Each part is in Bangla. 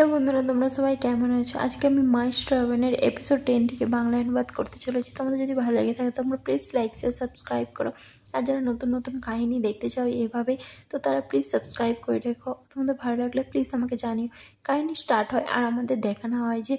হ্যালো বন্ধুরা, তোমরা সবাই কেমন আছো? আজকে আমি মাস্টার রাবণের এপিসোড 10 থেকে বাংলা অনুবাদ করতে চলেছি। তোমাদের যদি ভালো লাগে থাকে তোমরা প্লিজ লাইক শেয়ার সাবস্ক্রাইব করো। আর যারা নতুন নতুন কাহিনী দেখতে চাও এভাবে, তো তারা প্লিজ সাবস্ক্রাইব করে রেখো। তোমাদের ভালো লাগলে প্লিজ আমাকে জানিও। কাহিনী স্টার্ট হয় আর আমাদের দেখানো হয় যে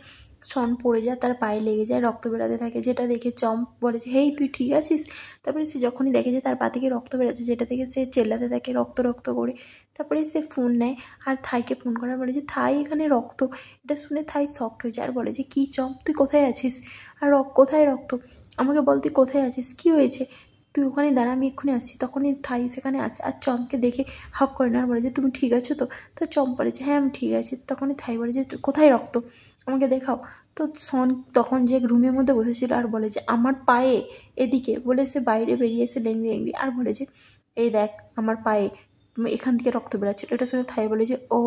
শন পড়ে যায়, তার পায়ে লেগে যায়, রক্ত বেরাতে থাকে, যেটা দেখে চম্প বলে যে হেই তুই ঠিক আছিস। তারপরে সে যখনই দেখে যে তার পা থেকে রক্ত বেরাচ্ছে, যেটা থেকে সে চেল্লাতে থাকে রক্ত রক্ত করে। তারপরে সে ফোন নেয় আর থাইকে ফোন করে বলে যে থাই এখানে রক্ত। এটা শুনে থাই শকড হয়ে যায় আর বলে যে কী চম্প, তুই কোথায় আছিস? আর কোথায় রক্ত? আমাকে বল তুই কোথায় আছিস, কী হয়েছে? তুই ওখানে দাঁড়া, আমি এক্ষুনি আসছি। তখনই থাই সেখানে আসে আর চম্পকে দেখে হক করে না আর বলে যে তুমি ঠিক আছো তো? তো চম্প বলে যে হ্যাঁ আমি ঠিক আছি। তখনই থাই বলে যে কোথায় রক্ত, আমাকে দেখাও। তো শন তখন যে রুমের মধ্যে বসেছিল আর বলে যে আমার পায়ে এদিকে, বলে সে বাইরে বেরিয়ে এসে লেংড়ি লেংড়ি আর বলে যে এই দেখ আমার পায়ে এখান থেকে রক্ত বেরাচ্ছিল। এটা শুনে থাই বলে যে ও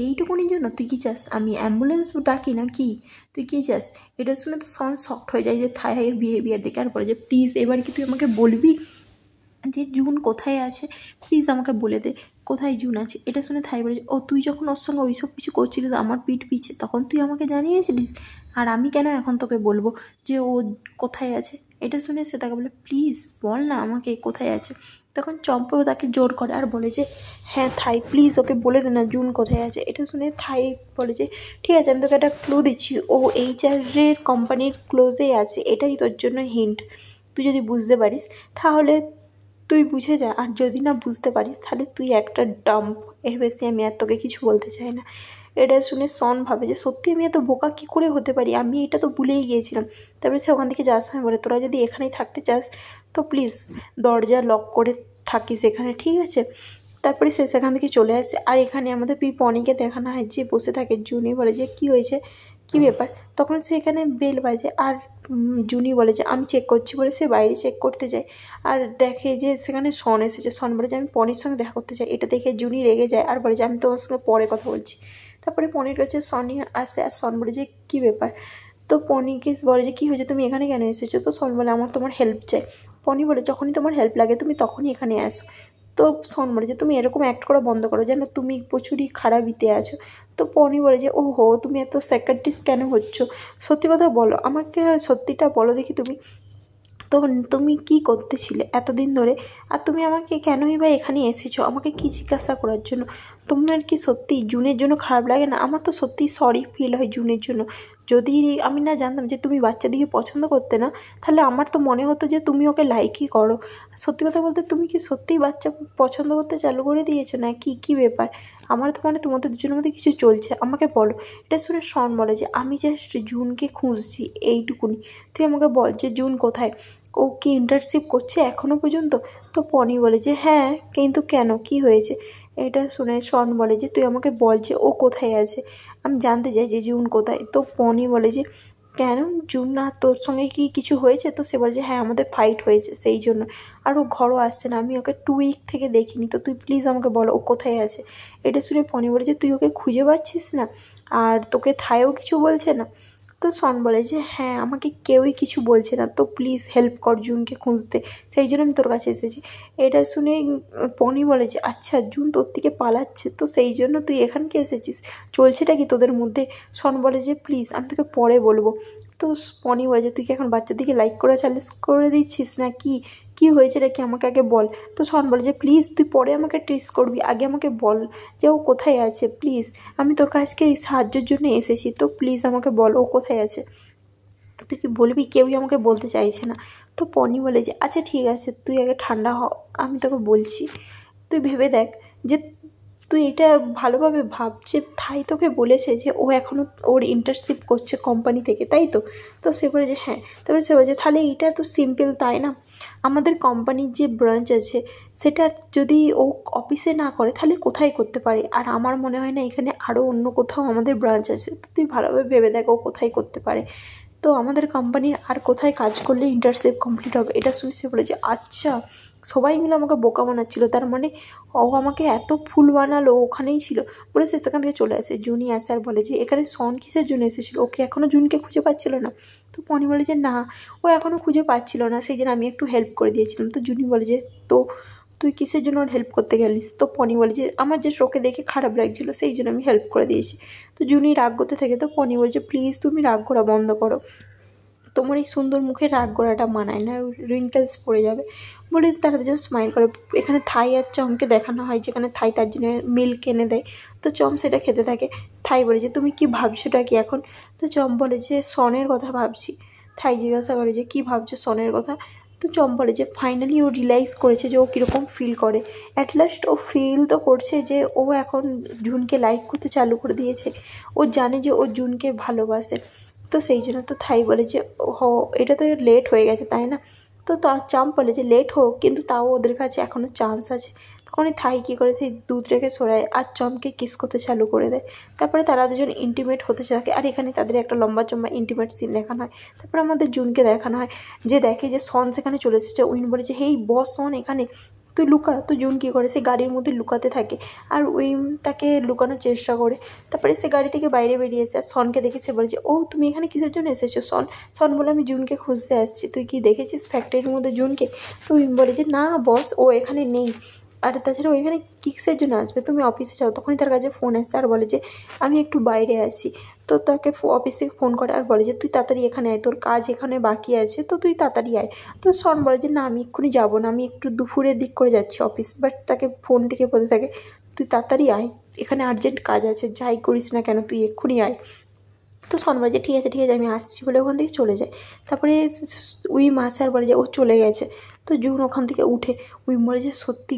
এইটুকুনির জন্য তুই কী চাস আমি অ্যাম্বুলেন্স ডাকি না কি? তুই কী চাস? এটা শুনে তো শন শকড হয়ে যায় যে থাইয়ের বিহেভিয়ার দেখে আর বলে যে প্লিজ এবার কি তুই আমাকে বলবি যে জুন কোথায় আছে? প্লিজ আমাকে বলে দে কোথায় জুন আছে। এটা শুনে থাই বলে ও তুই যখন ওর সঙ্গে ওইসব কিছু করছিলিস আমার পিঠ পিছে, তখন তুই আমাকে জানিয়েছিলিস, আর আমি কেন এখন তোকে বলবো যে ও কোথায় আছে? এটা শুনে সে তাকে বলে প্লিজ বল না আমাকে কোথায় আছে। তখন চম্পাও তাকে জোর করে আর বলে যে হ্যাঁ থাই প্লিজ ওকে বলে দে না জুন কোথায় আছে। এটা শুনে থাই বলে যে ঠিক আছে আমি তোকে একটা ক্লু দিচ্ছি, ও HR-এর কোম্পানির ক্লোজেই আছে, এটাই তোর জন্য হিন্ট। তুই যদি বুঝতে পারিস তাহলে তুই বুঝে যা, আর যদি না বুঝতে পারিস তাহলে তুই একটা ডাম্প। এর বেশি আমি আর তোকে কিছু বলতে চাই না। এটা শুনে শন ভাবে যে সত্যি আমি এত বোকা কী করে হতে পারি, আমি এটা তো ভুলেই গিয়েছিলাম। তারপরে সে ওখান থেকে যাওয়ার সময় বলে তোরা যদি এখানেই থাকতে চাস তো প্লিজ দরজা লক করে থাকিস এখানে, ঠিক আছে? তারপরে সে সেখান থেকে চলে আসে আর এখানে আমাদের পনিকে দেখানো হয় যে বসে থাকে। জুনি বলে যে কী হয়েছে, কী ব্যাপার? তখন সে এখানে বেল বাজে আর জুনি বলে যে আমি চেক করছি, বলে সে বাইরে চেক করতে যায় আর দেখে যে সেখানে শন এসেছে। শন বলে যে আমি পনির সঙ্গে দেখা করতে চাই। এটা দেখে জুনি রেগে যায় আর বলে যে আমি তোমার সঙ্গে পরে কথা বলছি। তারপরে পনির কাছে সনি আসে আর শন বলে যে কী ব্যাপার? তো পনিকে বলে যে কী হয়েছে, তুমি এখানে কেন এসেছো? তো শন বলে আমার তোমার হেল্প চাই। পনি বলে যখনই তোমার হেল্প লাগে তুমি তখনই এখানে আসো। তো শন বলে যে তুমি এরকম অ্যাক্ট করা বন্ধ করো, যেন তুমি প্রচুরই খারাপিতে আছো। তো পনি বলে যে ওহো তুমি এত স্যাক্রিটিস কেন হচ্ছ, সত্যি কথা বলো আমাকে, সত্যিটা বলো দেখি তুমি। তো তুমি কী করতেছিলে এতদিন ধরে, আর তুমি আমাকে কেনই বা এখানে এসেছো, আমাকে কী জিজ্ঞাসা করার জন্য? তোমার কি সত্যি জুনের জন্য খারাপ লাগে না? আমার তো সত্যিই সরি ফিল হয় জুনের জন্য। যদি আমি না জানতাম যে তুমি বাচ্চাদিকে পছন্দ করতে না, তাহলে আমার তো মনে হতো যে তুমি ওকে লাইকই করো। সত্যি কথা বলতে তুমি কি সত্যিই বাচ্চা পছন্দ করতে চালু করে দিয়েছো না কি? কী ব্যাপার? আমার তো মানে তোমাদের দুজনের মধ্যে কিছু চলছে, আমাকে বলো। এটা শুনে শন বলে যে আমি জাস্ট জুনকে খুঁজছি এইটুকুনি, তুই আমাকে বল যে জুন কোথায়, ও কি ইন্টার্নশিপ করছে এখনও পর্যন্ত? তো পনি বলে যে হ্যাঁ, কিন্তু কেন, কী হয়েছে? এটা শুনে শন বলে যে তুই আমাকে বল যে ও কোথায় আছে, আমি জানতে চাই যে জুন কোথায়। তো পনি বলে যে কেন জুন না তোর সঙ্গে কি কিছু হয়েছে? তো সে বলে যে হ্যাঁ আমাদের ফাইট হয়েছে সেই জন্য, আর ও ঘরও আসছে না, আমি ওকে 2 উইক থেকে দেখিনি। তো তুই প্লিজ আমাকে বলো ও কোথায় আছে। এটা শুনে পনি বলে যে তুই ওকে খুঁজে পাচ্ছিস না, আর তোকে থাইও কিছু বলছে না? তো শন বলে যে হ্যাঁ আমাকে কেউই কিছু বলছে না, তো প্লিজ হেল্প কর জুনকে খুঁজতে, সেই জন্য আমি তোর কাছে এসেছি। এটা শুনে পনি বলে যে আচ্ছা জুন তোর থেকে পালাচ্ছে, তো সেই জন্য তুই এখানকে এসেছিস, চলছেটা কি তোদের মধ্যে? শন বলে যে প্লিজ আমি তোকে পরে বলবো। তো পনি বলে যে তুই কি এখন বাচ্চার দিকে লাইক করা চালু করে দিচ্ছিস না কি? কী হয়েছে রে কি, আমাকে আগে বল। তো শন বলে যে প্লিজ তুই পরে আমাকে ট্রিস করবি, আগে আমাকে বল যে ও কোথায় আছে প্লিজ, আমি তোর কাছকে এই সাহায্যের জন্য এসেছি, তো প্লিজ আমাকে বল ও কোথায় আছে। তুই কি বলবি? কেউই আমাকে বলতে চাইছে না। তো পনি বলে যে আচ্ছা ঠিক আছে তুই আগে ঠান্ডা হ, আমি তোকে বলছি। তুই ভেবে দেখ যে তুই এটা ভালোভাবে ভাব যে থাই তোকে বলেছে যে ও এখনও ওর ইন্টার্নশিপ করছে কোম্পানি থেকে, তাই তো? তো সে বলে যে হ্যাঁ। তারপরে সে বলে যে তাহলে এটা তো সিম্পল, তাই না? আমাদের কোম্পানির যে ব্রাঞ্চ আছে সেটা যদি ও অফিসে না করে তাহলে কোথায় করতে পারে? আর আমার মনে হয় না এখানে আরও অন্য কোথাও আমাদের ব্রাঞ্চ আছে। তো তুই ভালোভাবে ভেবে দেখ ও কোথায় করতে পারে। তো আমাদের কোম্পানির আর কোথায় কাজ করলে ইন্টার্নশিপ কমপ্লিট হবে? এটা শুনে সে বলে যে আচ্ছা, সবাই মিলে আমাকে বোকা বানাচ্ছিলো, তার মানে ও আমাকে এত ফুল বানালো, ওখানেই ছিল। বলে সে সেখান থেকে চলে আসে। জুনি আসে আর বলে যে এখানে শন কিসের জন্য এসেছিলো, ওকে এখনও জুনকে খুঁজে পাচ্ছিল না? তো পনি বলে যে না, ও এখনও খুঁজে পাচ্ছিল না, সেই জন্য আমি একটু হেল্প করে দিয়েছিলাম। তো জুনি বলে যে তো তুই কিসের জন্য ওর হেল্প করতে গেলিস? তো পনি বলে যে আমার যে ওকে দেখে খারাপ লাগছিলো সেই জন্য আমি হেল্প করে দিয়েছি। তো জুনি রাগ করতে থাকে, তো পনি বলছে প্লিজ তুমি রাগ করা বন্ধ করো, তোমার এই সুন্দর মুখে রাগ করাটা মানায় না, রিঙ্কেলস পড়ে যাবে বলে তারা দুজন স্মাইল করে। এখানে থাই আর চমকে দেখানো হয়, যেখানে থাই তার জন্য মিল্ক এনে দেয়, তো চম সেটা খেতে থাকে। থাই বলে যে তুমি কি ভাবছোটা কি এখন? তো চম বলে যে সনের কথা ভাবছি। থাই জিজ্ঞাসা করে যে কী ভাবছো সনের কথা? তো চম বলে যে ফাইনালি ও রিয়েলাইজ করেছে যে ও কীরকম ফিল করে, অ্যাট লাস্ট ও ফিল তো করছে যে ও এখন জুনকে লাইক করতে চালু করে দিয়েছে, ও জানে যে ও জুনকে ভালোবাসে। তো সেই জন্য তো থাই বলে যে এটা তো লেট হয়ে গেছে তাই না? তো চাম বলে যে লেট হোক কিন্তু তাও ওদের কাছে এখনও চান্স আছে। তখন থাই কী করে সেই দুধ রেখে সরায় আর চমকে কিস করতে চালু করে দেয়। তারপরে তারা দুজন ইন্টিমেট হতে থাকে, আর এখানে তাদের একটা লম্বা চম্বা ইন্টিমেট সিন দেখানো হয়। তারপরে আমাদের জুনকে দেখানো হয় যে দেখে যে সন সেখানে চলে এসেছে। উইন বলে যে হেই বস সন এখানে, তুই লুকা। তো জুন কী করে সে গাড়ির মধ্যে লুকাতে থাকে আর উইম তাকে লুকানোর চেষ্টা করে। তারপরে সে গাড়ি থেকে বাইরে বেরিয়ে এসে আর সনকে দেখে সে বলে যে ও তুমি এখানে কিসের জন্য এসেছো সন? সন বলে আমি জুনকে খুঁজতে আসছি, তুই কি দেখেছিস ফ্যাক্টরির মধ্যে জুনকে? তো উইম বলে যে না বস ও এখানে নেই, আর তাছাড়া ওইখানে কিসের জন্য আসবে, তুমি অফিসে যাও। তখনই তার কাছে ফোন আসছে আর বলে যে আমি একটু বাইরে আছি। তো তাকে অফিস থেকে ফোন করে আর বলে যে তুই তাড়াতাড়ি এখানে আয়, তোর কাজ এখানে বাকি আছে, তো তুই তাড়াতাড়ি আয়। তো সন বলে যে না আমি এক্ষুনি যাবো না, আমি একটু দুপুরের দিক করে যাচ্ছি অফিস। বাট তাকে ফোন থেকে বলতে থাকে তুই তাড়াতাড়ি আয়, এখানে আর্জেন্ট কাজ আছে, যাই করিস না কেন তুই এক্ষুনি আয়। তো সন বলে যে ঠিক আছে আমি আসছি বলে ওখান থেকে চলে যায়। তারপরে উইম আসে আর বলে যে ও চলে গেছে। তো জুন ওখান থেকে উঠে, উইম বলে যে সত্যি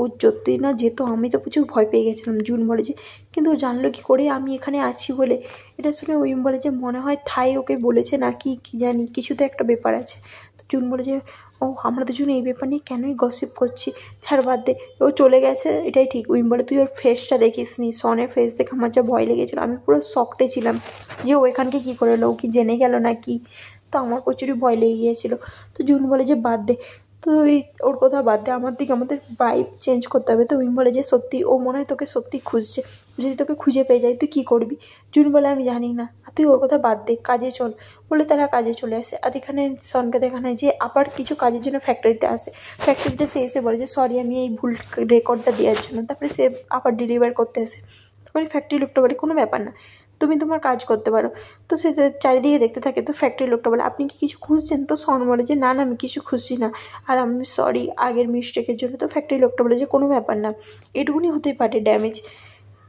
ও যদি না যেত আমি তো প্রচুর ভয় পেয়ে গেছিলাম। জুন বলে যে কিন্তু ও জানলো কী করে আমি এখানে আছি বলে? এটা শুনে উইম বলে যে মনে হয় থাই ওকে বলেছে নাকি কী জানি, কিছু তো একটা ব্যাপার আছে। তো জুন বলে যে ও আমরা দুজন এই ব্যাপার নিয়ে কেনই গসিপ করছি, ছাড় বাদ দে, ও চলে গেছে এটাই ঠিক। উইম বলে তুই ওর ফেসটা দেখিস নি, সনের ফেস দেখে আমার যা ভয় লেগেছিলো, আমি পুরো শকটে ছিলাম যে ও এখানকে কী করে এলো, ও কি জেনে গেল না কি? তো আমার প্রচুরই ভয় লেগে গিয়েছিলো। তো জুন বলে যে বাদ দে, তো ওর কথা বাদ দে, আমাদের ভাইব চেঞ্জ করতে হবে। তো উইম বলে যে সত্যি ও মনে হয় তোকে সত্যি খুঁজছে, যদি তোকে খুঁজে পেয়ে যায় তুই কী করবি? জুন বলে আমি জানি না, আর তুই ওর কথা বাদ দে, কাজে চল। বলে তারা কাজে চলে আসে। আর এখানে সনকে দেখানো হয় যে আবার কিছু কাজের জন্য ফ্যাক্টরিতে আসে। ফ্যাক্টরিতে সে এসে বলে যে সরি আমি এই ভুল রেকর্ডটা দেওয়ার জন্য। তারপরে সে আবার ডেলিভার করতে আসে। তখন ফ্যাক্টরি লোকটা বলে কোনো ব্যাপার না, তুমি তোমার কাজ করতে পারো। তো সে চারিদিকে দেখতে থাকে। তো ফ্যাক্টরি লোকটা বলে আপনি কি কিছু খুঁজছেন? তো সন বলে যে না আমি কিছু খুঁজছি না, আর আমি সরি আগের মিস্টেকের জন্য। তো ফ্যাক্টরি লোকটা বলে যে কোনো ব্যাপার না, এটুকুনি হতেই পারে ড্যামেজ।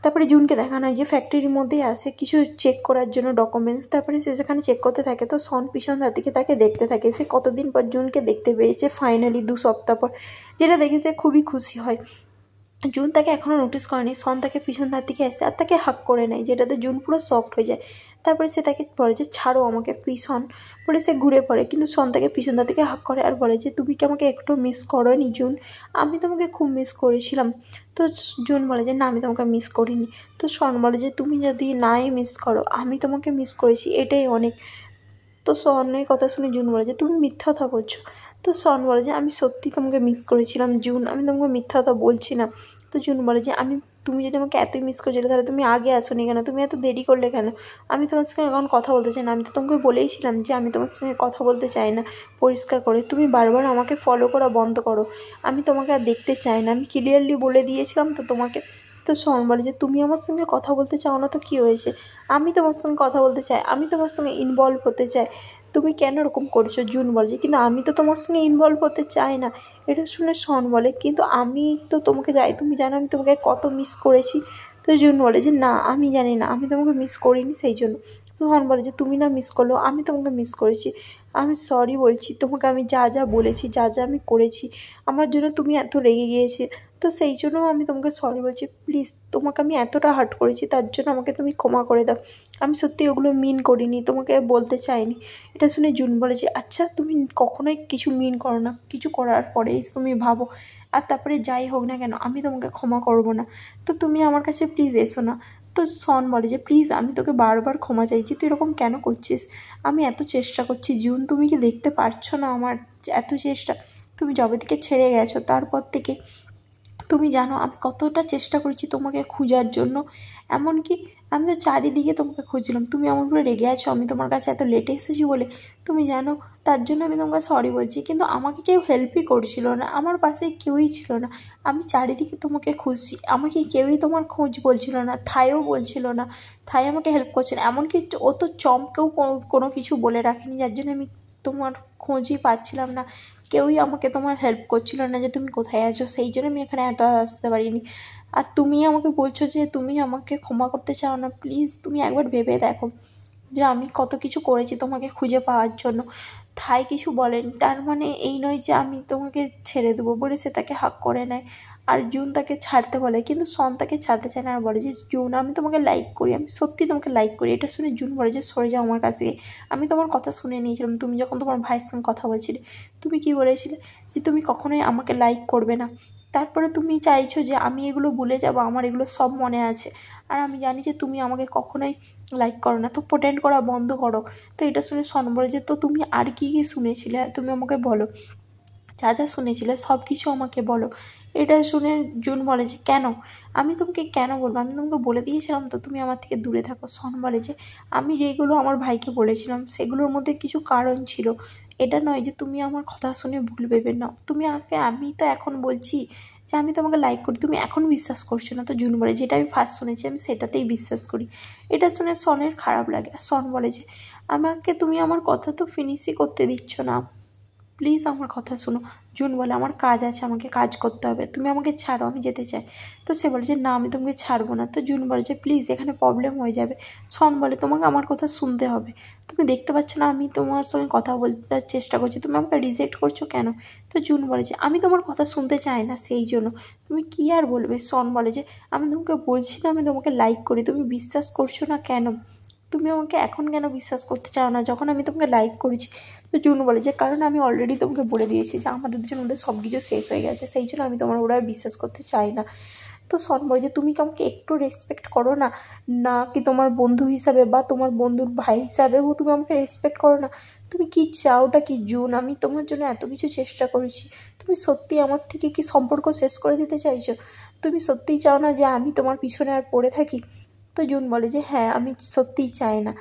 তারপরে জুনকে দেখানো হয় যে ফ্যাক্টরির মধ্যেই আসে কিছু চেক করার জন্য ডকুমেন্টস। তারপরে সে সেখানে চেক করতে থাকে। তো সন পিছন দিকে তাকে দেখতে থাকে। সে কতদিন পর জুনকে দেখতে পেয়েছে, ফাইনালি 2 সপ্তাহ পর, যেটা দেখে সে খুবই খুশি হয়। জুন তাকে এখনও নোটিস করেনি। সন তাকে পিছন ধার থেকে আসে আর তাকে হাক করে নেয়, যেটাতে জুন পুরো শকড হয়ে যায়। তারপরে সে তাকে বলে যে ছাড়ো আমাকে প্লিজ সন, বলে সে ঘুরে পড়ে। কিন্তু সন তাকে পিছন ধার থেকে হাক করে আর বলে যে তুমি কি আমাকে একটু মিস করোনি জুন? আমি তোমাকে খুব মিস করেছিলাম। তো জুন বলে যে না আমি তোমাকে মিস করিনি। তো সন বলে যে তুমি যদি নাই মিস করো, আমি তোমাকে মিস করেছি, এটাই অনেক। তো সনের কথা শুনে জুন বলে যে তুমি মিথ্যা কথা বলছো। তো সন বলে যে আমি সত্যি তোমাকে মিস করেছিলাম জুন, আমি তোমাকে মিথ্যা কথা বলছি না। তো জুন বলে যে তুমি যদি আমাকে এতই মিস করছিলে তাহলে তুমি আগে আসোনি কেন, তুমি এত দেরি করলে কেন? আমি তোমার সঙ্গে এখন কথা বলতে চাই না, আমি তো তোমাকে বলেইছিলাম যে আমি তোমার সঙ্গে কথা বলতে চাই না। পরিষ্কার করে তুমি বারবার আমাকে ফলো করা বন্ধ করো, আমি তোমাকে আর দেখতে চাই না, আমি ক্লিয়ারলি বলে দিয়েছিলাম তো তোমাকে। তো সন বলে যে তুমি আমার সঙ্গে কথা বলতে চাও না তো কী হয়েছে, আমি তোমার সঙ্গে কথা বলতে চাই, আমি তোমার সঙ্গে ইনভলভ হতে চাই, তুমি কেন এরকম করছো? জুন বলে যে কিন্তু আমি তো তোমার সঙ্গে ইনভলভ হতে চাই না। এটা শুনে সন বলে কিন্তু আমি তো তোমাকে যাই, তুমি জানো আমি তোমাকে কত মিস করেছি। তো জুন বলে যে না আমি জানি না, আমি তোমাকে মিস করিনি সেই জন্য। তো সন বলে যে তুমি না মিস করলেও আমি তোমাকে মিস করেছি, আমি সরি বলছি তোমাকে, আমি যা যা বলেছি যা যা আমি করেছি আমার জন্য তুমি এত রেগে গিয়েছে, তো সেই জন্য আমি তোমাকে সরি বলছি, প্লিজ তোমাকে আমি এতটা হার্ট করেছি তার জন্য আমাকে তুমি ক্ষমা করে দাও, আমি সত্যি ওগুলো মিন করিনি, তোমাকে বলতে চাইনি। এটা শুনে জুন বলে যে আচ্ছা তুমি কখনোই কিছু মিন করো না, কিছু করার পরেই তুমি ভাবো, আর তারপরে যাই হোক না কেন আমি তোমাকে ক্ষমা করবো না, তো তুমি আমার কাছে প্লিজ এসো না। তো সন বলে যে প্লিজ আমি তোকে বারবার ক্ষমা চাইছি, তুই এরকম কেন করছিস, আমি এত চেষ্টা করছি জুন, তুমি কি দেখতে পারছো না আমার এত চেষ্টা, তুমি যবে থেকে ছেড়ে গেছো তারপর থেকে তুমি জানো আমি কতটা চেষ্টা করেছি তোমাকে খোঁজার জন্য, এমনকি আমি তো চারিদিকে তোমাকে খুঁজছিলাম। তুমি আমার উপরে রেগে আছো আমি তোমার কাছে এত লেটে এসেছি বলে? তুমি জানো তার জন্য আমি তোমাকে সরি বলছি, কিন্তু আমাকে কেউ হেল্পই করছিল না, আমার পাশে কেউই ছিল না। আমি চারিদিকে তোমাকে খুঁজছি, আমাকে কেউই তোমার খোঁজ বলছিল না, থাইও বলছিল না, থাই আমাকে হেল্প করছে না। এমনকি ও তো চমকেও কোনো কিছু বলে রাখেনি, যার জন্য আমি তোমার খোঁজই পাচ্ছিলাম না। কেউই আমাকে তোমার হেল্প করছিল না যে তুমি কোথায় আছো, সেই জন্য আমি এখানে এত আসতে পারিনি। আর তুমি আমাকে বলছো যে তুমি আমাকে ক্ষমা করতে চাও না। প্লিজ তুমি একবার ভেবে দেখো যে আমি কত কিছু করেছি তোমাকে খুঁজে পাওয়ার জন্য। থাই কিছু বলেনি, তার মানে এই নয় যে আমি তোমাকে ছেড়ে দেবো বলে সে তাকে হাক করে নেয়। আর জুন তাকে ছাড়তে বলে, কিন্তু সন তাকে ছাড়তে চায় না আর বলে যে জুন আমি তোমাকে লাইক করি, আমি সত্যি তোমাকে লাইক করি। এটা শুনে জুন বলে যে সরে যাও আমার কাছ থেকে, আমি তোমার কথা শুনে নিয়েছিলাম। তুমি যখন তোমার ভাইয়ের সঙ্গে কথা বলছিলে তুমি কি বলেছিলে যে তুমি কখনোই আমাকে লাইক করবে না। তারপরে তুমি চাইছো যে আমি এগুলো ভুলে যাব, আমার এগুলো সব মনে আছে। আর আমি জানি যে তুমি আমাকে কখনোই লাইক করো না, তো প্রেটেন্ড করা বন্ধ করো। তো এটা শুনে সন বলে যে তো তুমি আর কী কী শুনেছিলে তুমি আমাকে বলো, যা যা শুনেছিলে সব কিছু আমাকে বলো। এটা শুনে জুন বলে যে কেন, আমি তোমাকে কেন বলবো, আমি তোমাকে বলে দিয়েছিলাম তো তুমি আমার থেকে দূরে থাকো। সন বলে যে আমি যেইগুলো আমার ভাইকে বলেছিলাম সেগুলোর মধ্যে কিছু কারণ ছিল, এটা নয় যে তুমি আমার কথা শুনে ভুল ভেবে নাও। তুমি আমাকে, আমি তো এখন বলছি যে আমি তোমাকে লাইক করি, তুমি এখন বিশ্বাস করছো না। তো জুন বলে যেটা আমি ফার্স্ট শুনেছি আমি সেটাতেই বিশ্বাস করি। এটা শুনে সনের খারাপ লাগে, আর সন বলে যে আমাকে তুমি আমার কথা তো ফিনিশই করতে দিচ্ছ না, প্লিজ আমার কথা শোনো। জুন বলে আমার কাজ আছে, আমাকে কাজ করতে হবে, তুমি আমাকে ছাড়ো, আমি যেতে চাই। তো সে বলে যে না আমি তোমাকে ছাড়বো না। তো জুন বলে যে প্লিজ এখানে প্রবলেম হয়ে যাবে। সন বলে তোমাকে আমার কথা শুনতে হবে, তুমি দেখতে পাচ্ছ না আমি তোমার সঙ্গে কথা বলতে চেষ্টা করছি, তুমি আমাকে রিজেক্ট করছো কেন? তো জুন বলে যে আমি তোমার কথা শুনতে চাই না, সেই জন্য। তুমি কী আর বলবে? সন বলে যে আমি তোমাকে বলছি না আমি তোমাকে লাইক করি, তুমি বিশ্বাস করছো না কেন? তুমি আমাকে এখন কেন বিশ্বাস করতে চাও না যখন আমি তোমাকে লাইক করেছি? তো জুন বলে যে কারণ আমি অলরেডি তোমাকে বলে দিয়েছি যে আমাদের দুজনের মধ্যে সব কিছু শেষ হয়ে গেছে, সেই জন্য আমি তোমার ওরা বিশ্বাস করতে চাই না। তো সন বলে যে তুমি কি আমাকে একটু রেসপেক্ট করো না, না কি তোমার বন্ধু হিসাবে বা তোমার বন্ধুর ভাই হিসাবেও তুমি আমাকে রেসপেক্ট করো না? তুমি কি চাওটা কি জুন? আমি তোমার জন্য এত কিছু চেষ্টা করেছি, তুমি সত্যি আমার থেকে কি সম্পর্ক শেষ করে দিতে চাইছো? তুমি সত্যিই চাও না যে আমি তোমার পিছনে আর পড়ে থাকি? তো জুন বলে যে হ্যাঁ আমি সত্যিই চাই না।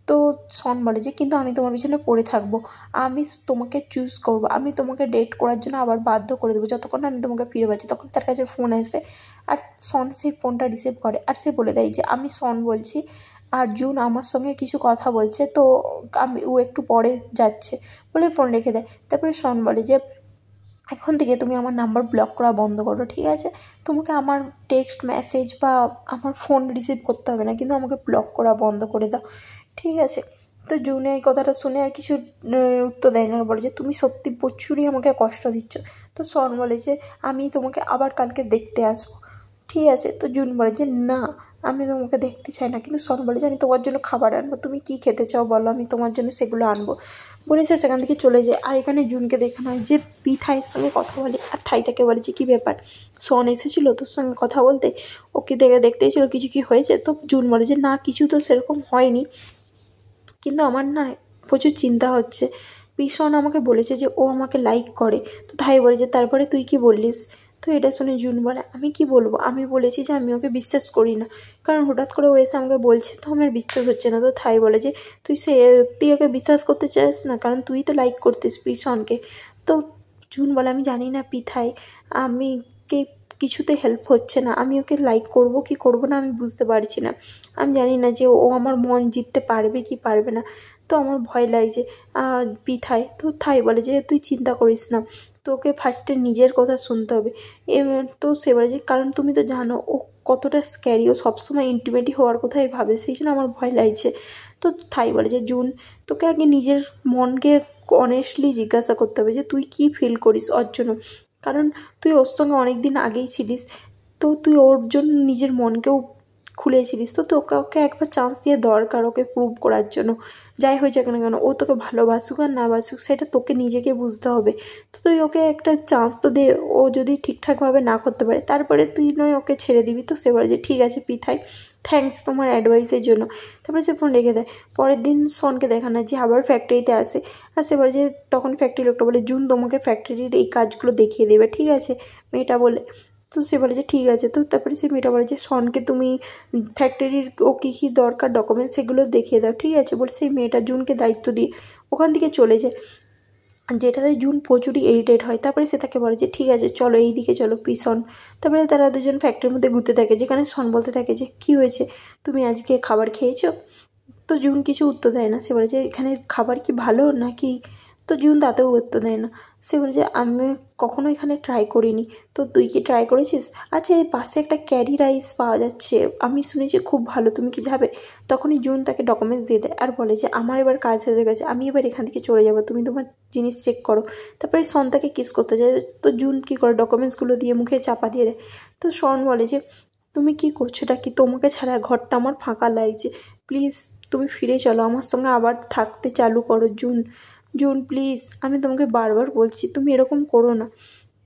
তো সন বলে যে কিন্তু আমি তোমার পিছনে পড়ে থাকবো, আমি তোমাকে চুজ করবো, আমি তোমাকে ডেট করার জন্য আবার বাধ্য করে দেবো যতক্ষণ না আমি তোমাকে ফিরে পাচ্ছি। তখন তার কাছে ফোন আসে, আর সন সেই ফোনটা রিসিভ করে, আর সে বলে দেয় যে আমি সন বলছি, আর জুন আমার সঙ্গে কিছু কথা বলছে, তো ও একটু পরে যাচ্ছে বলে ফোন রেখে দেয়। তারপরে সন বলে যে এখন থেকে তুমি আমার নাম্বার ব্লক করা বন্ধ করো, ঠিক আছে? তোমাকে আমার টেক্সট মেসেজ বা আমার ফোন রিসিভ করতে হবে না, কিন্তু আমাকে ব্লক করা বন্ধ করে দাও, ঠিক আছে? তো জুনে এই কথাটা শুনে আর কিছু উত্তর দেয় না, বলে যে তুমি সত্যি প্রচুরই আমাকে কষ্ট দিচ্ছ। তো সন বলে যে আমি তোমাকে আবার কালকে দেখতে আসবো, ঠিক আছে? তো জুন বলে যে না আমি তোমাকে দেখতে চাই না, কিন্তু সন বলে যে আমি তোমার জন্য খাবার আনবো, তুমি কি খেতে চাও বলো, আমি তোমার জন্য সেগুলো আনবো, বলে সে সেখান থেকে চলে যায়। আর এখানে জুনকে দেখানো হয় যে থাইয়ের সঙ্গে কথা বলে, আর থাই তাকে বলে যে কী ব্যাপার, সন এসেছিলো তোর সঙ্গে কথা বলতে, ওকে দেখতে এসেছিলো, কিছু কি হয়েছে? তো জুন বলে যে না কিছু তো সেরকম হয়নি, কিন্তু আমার না প্রচুর চিন্তা হচ্ছে, ভীষণ আমাকে বলেছে যে ও আমাকে লাইক করে। তো থাই বলে যে তারপরে তুই কি বললিস? তো এটা শুনে জুন বলে আমি কি বলবো, আমি বলেছি যে আমি ওকে বিশ্বাস করি না, কারণ হঠাৎ করে ও এসে আমাকে বলছে তো আমার বিশ্বাস হচ্ছে না। তো থাই বলে যে তুই তুই ওকে বিশ্বাস করতে চাস না, কারণ তুই তো লাইক করতিস পিছনকে। তো জুন বলে আমি জানি না পিথাই, আমি কে কিছুতে হেল্প হচ্ছে না, আমি ওকে লাইক করব কি করব না আমি বুঝতে পারছি না, আমি জানি না যে ও আমার মন জিততে পারবে কি পারবে না, তো আমার ভয় লাগছে পিথাই। তো থাই বলে যে তুই চিন্তা করিস না, তোকে ফার্স্টে নিজের কথা শুনতে হবে। তো সে বলে যে কারণ তুমি তো জানো ও কতটা স্ক্যারি, ও সবসময় ইন্টিমেটই হওয়ার কথাই ভাবে, সেই জন্য আমার ভয় লাগছে। তো থাই বলে যে জুন তোকে আগে নিজের মনকে অনেস্টলি জিজ্ঞাসা করতে হবে যে তুই কী ফিল করিস ওর জন্য, কারণ তুই ওর সঙ্গে অনেক দিন আগেই ছিলিস, তো তুই ওর জন্য নিজের মনকেও খুলেছিলিস, তো তোকে ওকে একবার চান্স দিয়ে দরকার ওকে প্রুভ করার জন্য, যাই হয়ে যাক না কেন ও তোকে ভালোবাসুক আর না বাসুক সেটা তোকে নিজেকে বুঝতে হবে। তো তুই ওকে একটা চান্স তো দে, ও যদি ঠিকঠাকভাবে না করতে পারে তারপরে তুই নয় ওকে ছেড়ে দিবি। তো সে বলে যে ঠিক আছে পিথাই, থ্যাঙ্কস তোমার অ্যাডভাইসের জন্য। তারপরে সে ফোন রেখে দেয়। পরের দিন সনকে দেখানো যে আবার ফ্যাক্টরিতে আসে, আর সে বলে যে তখন ফ্যাক্টরি লোকটা বলে জুন তোমাকে ফ্যাক্টরির এই কাজগুলো দেখিয়ে দেবে, ঠিক আছে? মেয়েটা বলে তো সে বলে যে ঠিক আছে। তো তারপরে সে মেয়েটা বলে যে শনকে তুমি ফ্যাক্টরির ও কী কী দরকার ডকুমেন্টস সেগুলো দেখিয়ে দাও, ঠিক আছে বলে সেই মেয়েটা জুনকে দায়িত্ব দিয়ে ওখান থেকে চলে যায়, যেটাতে জুন প্রচুরই ইরিটেট হয়। তারপরে সে তাকে বলে যে ঠিক আছে চলো এই দিকে চলো পিছন। তারপরে তারা দুজন ফ্যাক্টরির মধ্যে ঘুরতে থাকে, যেখানে শন বলতে থাকে যে কী হয়েছে, তুমি আজকে খাবার খেয়েছো? তো জুন কিছু উত্তর দেয় না। সে বলে যে এখানে খাবার কি ভালো নাকি? তো জুন তাতেও উত্তর দেয় না। সে বলে যে আমি কখনো এখানে ট্রাই করিনি, তো তুই কি ট্রাই করেছিস? আচ্ছা এই পাশে একটা ক্যারি রাইস পাওয়া যাচ্ছে, আমি শুনেছি খুব ভালো, তুমি কি যাবে? তখনই জুন তাকে ডকুমেন্টস দিয়ে দেয় আর বলে যে আমার এবার কাজ হয়ে গেছে, আমি এবার এখান থেকে চলে যাবো, তুমি তোমার জিনিস চেক করো। তারপরে শন তাকে কিস করতে যায়। তো জুন কী করে ডকুমেন্টসগুলো দিয়ে মুখে চাপা দিয়ে দেয়। তো শন বলে যে তুমি কি করছো, এটা কি? তোমাকে ছাড়া ঘরটা আমার ফাঁকা লাগছে, প্লিজ তুমি ফিরে চলো, আমার সঙ্গে আবার থাকতে চালু করো। জুন জুন প্লিজ, আমি তোমাকে বারবার বলছি তুমি এরকম করো না।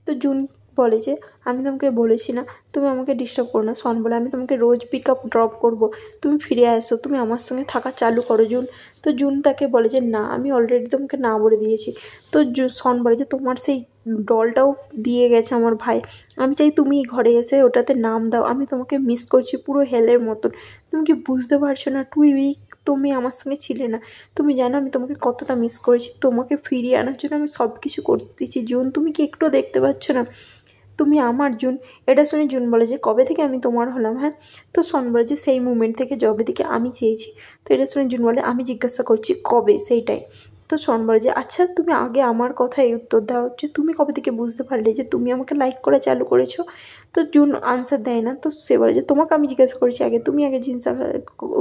তো জুন বলে যে আমি তোমাকে বলেছি না তুমি আমাকে ডিস্টার্ব করো না। শন বলে আমি তোমাকে রোজ পিক আপ ড্রপ করবো, তুমি ফিরে আসো, তুমি আমার সঙ্গে থাকা চালু করো জুন। তো জুন তাকে বলে যে না, আমি অলরেডি তোমাকে না বলে দিয়েছি। তো শন বলে যে তোমার সেই ডলটাও দিয়ে গেছে আমার ভাই, আমি চাই তুমি ঘরে এসে ওটাতে নাম দাও, আমি তোমাকে মিস করছি পুরো হেলের মতন। তুমি কি বুঝতে পারছো না? তুমি আমার সঙ্গে ছিলে না, তুমি জানো আমি তোমাকে কতটা মিস করেছি, তোমাকে ফিরিয়ে আনার জন্য আমি সব কিছু করতেছি জুন, তুমি কি একটুও দেখতে পাচ্ছ না তুমি আমার জুন? এটা শুনে জুন বলে যে কবে থেকে আমি তোমার হলাম? হ্যাঁ। তো শন বলে যে সেই মুমেন্ট থেকে যবে থেকে আমি চেয়েছি। তো এটা শুনে জুন বলে আমি জিজ্ঞাসা করছি কবে, সেইটাই। তো শন বলে যে আচ্ছা তুমি আগে আমার কথায় উত্তর দাও, যে তুমি কবে থেকে বুঝতে পারলে যে তুমি আমাকে লাইক করা চালু করেছো? তো জুন আনসার দেয় না। তো সে বলে যে তোমাকে আমি জিজ্ঞাসা করেছি আগে, তুমি আগে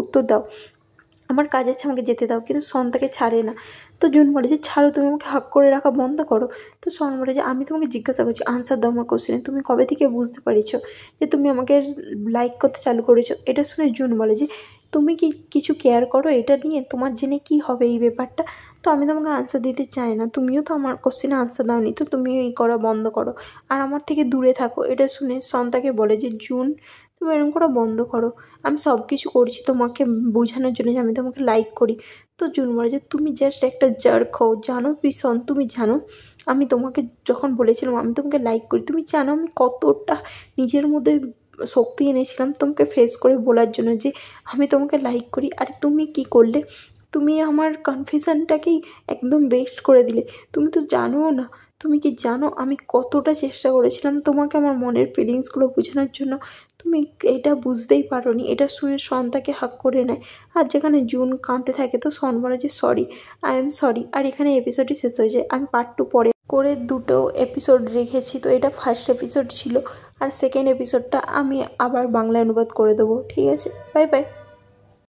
উত্তর দাও, আমার কাজ আছে আমাকে যেতে দাও। কিন্তু শন তাকে ছাড়ে না। তো জুন বলে যে ছাড়ো, তুমি আমাকে হাক করে রাখা বন্ধ করো। তো শন বলে যে আমি তোমাকে জিজ্ঞাসা করছি, আনসার দাও আমার কোশ্চেনে, তুমি কবে থেকে বুঝতে পারছো যে তুমি আমাকে লাইক করতে চালু করেছো? এটা শুনে জুন বলে যে তুমি কি কিছু কেয়ার করো এটা নিয়ে? তোমার জেনে কি হবে এই ব্যাপারটা? তো আমি তোমাকে আনসার দিতে চাই না, তুমিও তো আমার কোশ্চেনে আনসার দাওনি, তো তুমিও এই করা বন্ধ করো আর আমার থেকে দূরে থাকো। এটা শুনে শন তাকে বলে যে জুন তুমি এরকম করা বন্ধ করো, আমি সব কিছু করছি তোমাকে বোঝানোর জন্য যে আমি তোমাকে লাইক করি। তো জুন বলে যে তুমি জাস্ট একটা জার্ক হও, জানো ভীষণ, তুমি জানো আমি তোমাকে যখন বলেছিলাম আমি তোমাকে লাইক করি, তুমি জানো আমি কতটা নিজের মধ্যে শক্তি এনেছিলাম তোমাকে ফেস করে বলার জন্য যে আমি তোমাকে লাইক করি, আর তুমি কি করলে? তুমি আমার কনফিউশনটাকেই একদম বেস্ট করে দিলে। তুমি তো জানোও না, তুমি কি জানো আমি কতটা চেষ্টা করেছিলাম তোমাকে আমার মনের ফিলিংসগুলো বোঝানোর জন্য, তুমি এটা বুঝতেই পারোনি। এটা শুনে শন তাকে হাক করে নেয়। আর যেখানে জুন কাঁদতে থাকে তো শন বলে যে সরি, আই এম সরি। আর এখানে এপিসোডটি শেষ হয়ে যায়। আমি পার্ট 2 পরে করে দুটো এপিসোড রেখেছি, তো এটা ফার্স্ট এপিসোড ছিল, আর সেকেন্ড এপিসোডটা আমি আবার বাংলা অনুবাদ করে দেবো। ঠিক আছে, বাই বাই।